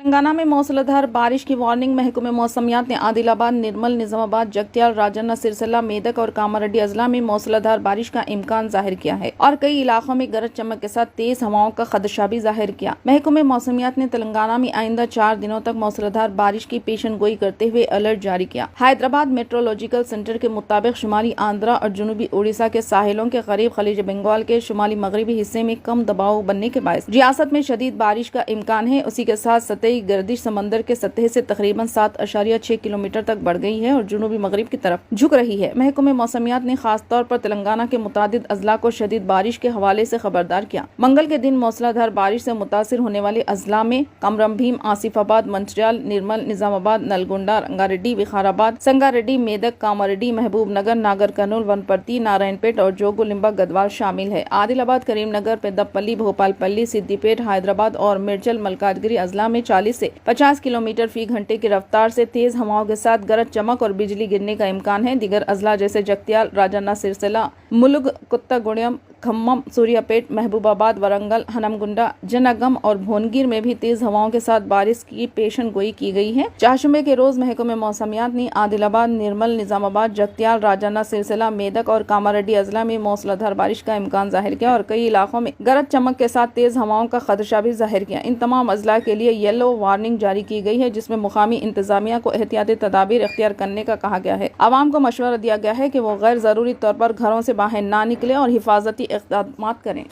तेलंगाना में मूसलाधार बारिश की वार्निंग। महकमे मौसमियात ने आदिलाबाद, निर्मल, निजामाबाद, जगत्याल, राजन्ना, सिरसिल्ला, मेदक और कामारेड्डी अजला में मूसलाधार बारिश का इम्कान जाहिर किया है और कई इलाकों में गरज चमक के साथ तेज हवाओं का खदशा भी जाहिर किया। महकमे मौसमियात ने तेलंगाना में आइंदा 4 दिनों तक मूसलाधार बारिश की पेशन गोई करते हुए अलर्ट जारी किया। हैदराबाद मेट्रोलॉजिकल सेंटर के मुताबिक शुमाली आंध्रा और जनूबी उड़ीसा के साहिलों के करीब खलीज बंगाल के शुमाली मगरबी हिस्से में कम दबाव बनने के बायस रियासत में शदीद बारिश का इम्कान है। उसी के साथ सतही गर्दिश समंदर के सतह से तकरीबन 7.6 किलोमीटर तक बढ़ गई है और जुनूबी मगरिब की तरफ झुक रही है। महकमे मौसमियात ने खास तौर पर तेलंगाना के मुतादिद अजला को शदीद बारिश के हवाले से खबरदार किया। मंगल के दिन मूसलाधार बारिश से मुतासिर होने वाले अजला में कमरमभीम, आसिफाबाद, मंचिर्याल, निर्मल, निजामाबाद, नलगोंडा, रंगारेड्डी, विखाराबाद, संगारेड्डी, मेदक, कामारेड्डी, महबूबनगर, नागर कर्नूल, वनपर्ती, नारायणपेट और जोगुलिंबा गदवाल शामिल है। आदिलाबाद, करीमनगर, पेद्दापल्ली, भोपालपल्ली, सिद्दीपेट, हैदराबाद और मिर्चल मलकाजगिरी अजला में 40 से 50 किलोमीटर फी घंटे की रफ्तार से तेज हवाओं के साथ गरज चमक और बिजली गिरने का इम्कान है। दीगर अजला जैसे जगत्याल, राजन्ना, सिरसिल्ला, मुलुग, कुत्तागुड़ियम, खम्मम, सूर्यापेट, महबूबाबाद, वरंगल, हनमगुंडा, जनगम और भोनगिर में भी तेज हवाओं के साथ बारिश की पेशन गोई की गई है। चाशुमे के रोज महकमे मौसमियात ने आदिलाबाद, निर्मल, निजामाबाद, जगत्याल, राजन्ना, सिरसिल्ला, मेदक और कामारेड्डी अजला में मूसलाधार बारिश का इम्कान जाहिर किया और कई इलाकों में गरज चमक के साथ तेज हवाओं का खदशा भी जाहिर किया। इन तमाम अजला के लिए येलो वार्निंग जारी की गई है, जिसमें मुकामी इंतजामिया को एहतियाती तदाबीर इख्तियार करने का कहा गया है। आवाम को मशवरा दिया गया है कि वो गैर जरूरी तौर पर घरों से बाहर ना निकले और हिफाजती इक़दामात करें।